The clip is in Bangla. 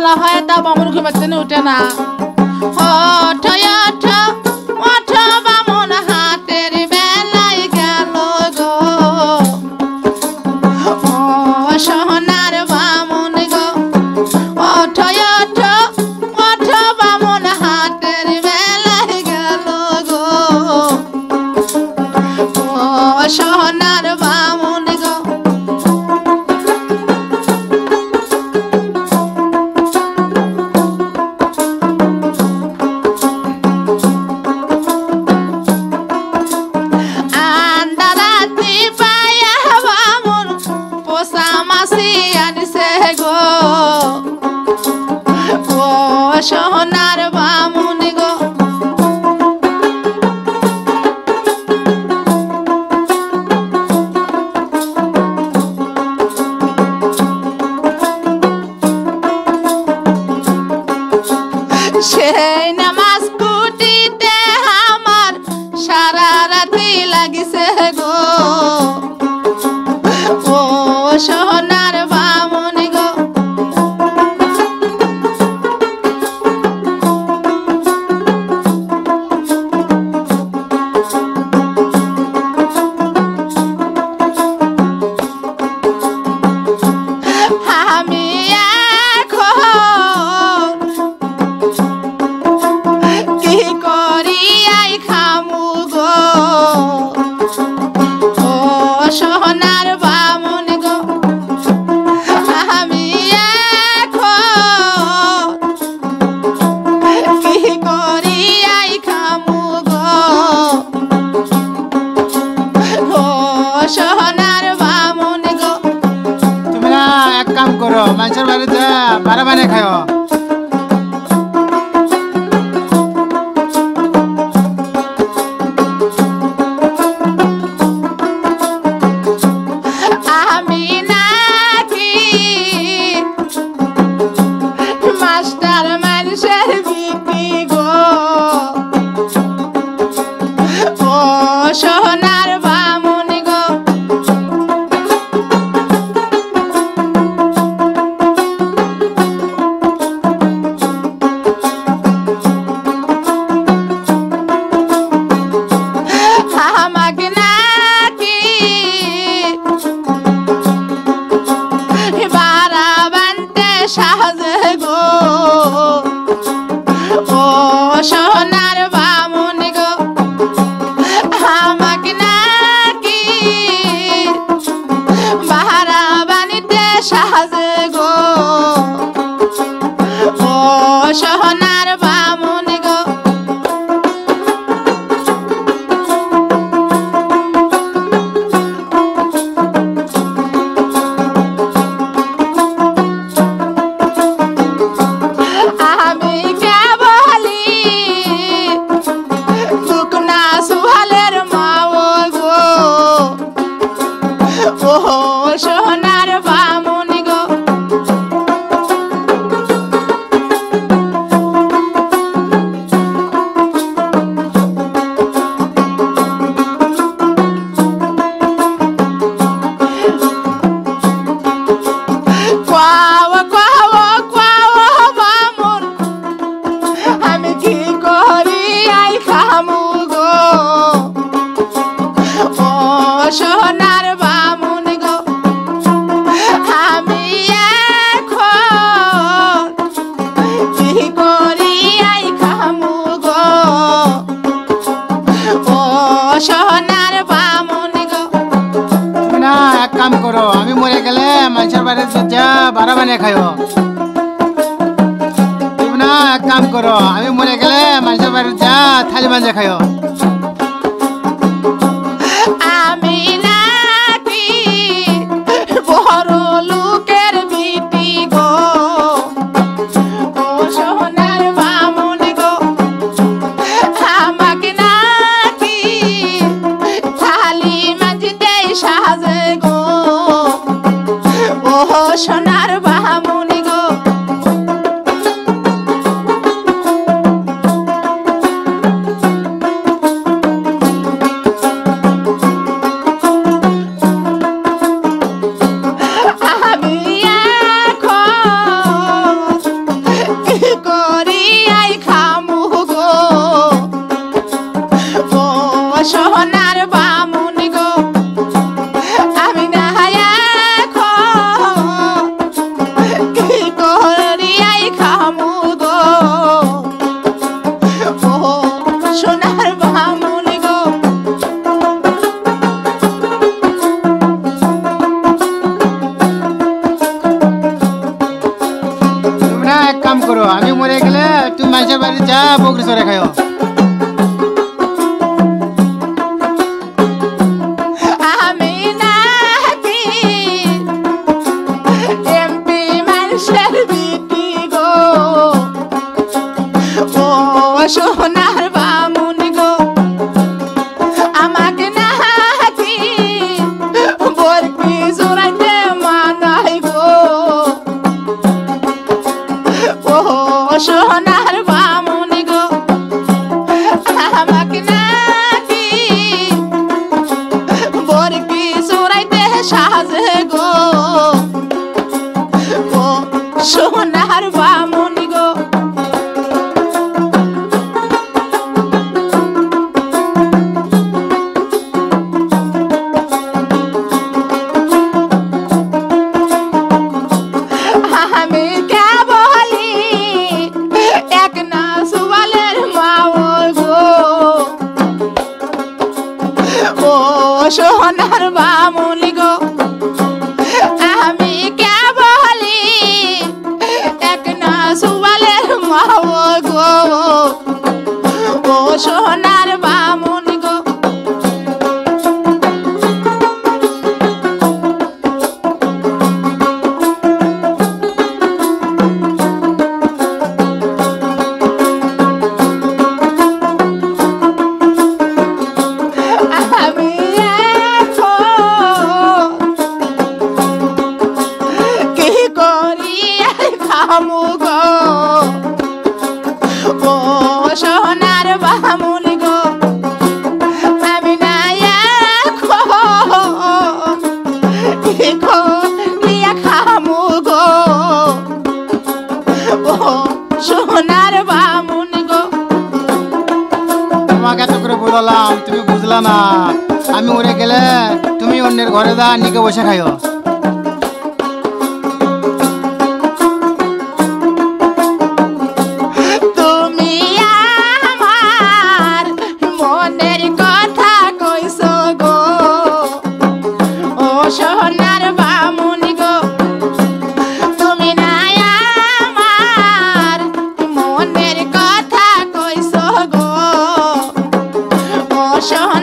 বেলা হয় তা বামুন ঘুমাতে উঠে না। ওঠো ওঠো ওঠো বামুন হাটের বেলায় গেল গো, ও সোনার বামুন গো। ওঠো ওঠো ওঠো বামুন হাটের বেলায় গেল গো, ও সোনার বামুন গো। আন্দারাতি পায়া বামুন পোষা মাসি আনছে গো, ও সোনার বামুন গো। সেই নামাজ কুটিতে আমার সারা রাতি লাগিছে গো, ও সোনার বামুন গো। আমি এখন কি করি আই খামু গো, ও সোনার বামুন গো। আমি এখন কি করি আই খামু গো, ও সোনার বামুন গো। তুমি না এক কাম করো, মানুষের বাড়িতে বারা বানিয়ে খাও। আমি নাকি মাস্টার মানুষের বিপি গো, ও সোনার বামুন গো। আমাকে নাকি বারা বানতে সাজে গো, ও সোনার বামুন গো। আমাকে নাকি বারা বানিতে সাজে গো, ও সোনার বামুন গো। আমি কেবলি দুকনা সুহালের মাও গো, ও সোনার বামুন গো। কোয়াও কোয়াও কোয়াও বামুন আমি কি করি আই খামু গো, ও সোনার বামুন গো। আমি এখন কি করি আই খামু গো, ও সোনার বামুন গো। তুমি না এক কাম করো, আমি মরে গেলে মানুষের বাড়িতে যা বারা বানিয়ে খাও। তুমি না এক কাম করো, আমি মরে গেলে মানুষের বাড়িতে যা থালি বানিয়ে খাও। আমি নাকি বড় লোকের বিটি গো, ও সোনার বামুন গো। আমাকে নাকি থালি মাঝিতে সাজে গো, ও সোনার বামুন গো। তুমি মানুষের বাড়ি যা বকরি চড়ে খাইও। আমি নাকি এমপি মানুষের বিটি গো, ও সোনার বামুনি গো, আমাকে নাকি বরকি জোড়াইতে মানাই গো, ও সোনার বামুনি গো, আমাকে নাকি বরকি জোড়াইতে সাজে গো, ও সোনার বামুনি গো। আমি কে বলি এক না সুবালের মাও গো, ও সোনার বামুনি গো, আমি কে বলি এক না সুবালের মাও গো, ও সোনার বামুনি গো। আমি এখন কি করি খামু গো, ও সোনার বামুনি গো, আমি না এখন কি করিয়া খামু গো, ও সোনার বামুনি গো। তোমাকে এত করে বললাম তুমি বুঝলা না, আমি মরে গেলে তুমি অন্যের ঘরে যা নিকে বসে খাইও। তুমি আমার মনের কথা কইছো গো, ও সোনার বামুনি গো, তুমি না আমার মনের কথা কইছো গো, ও সোনার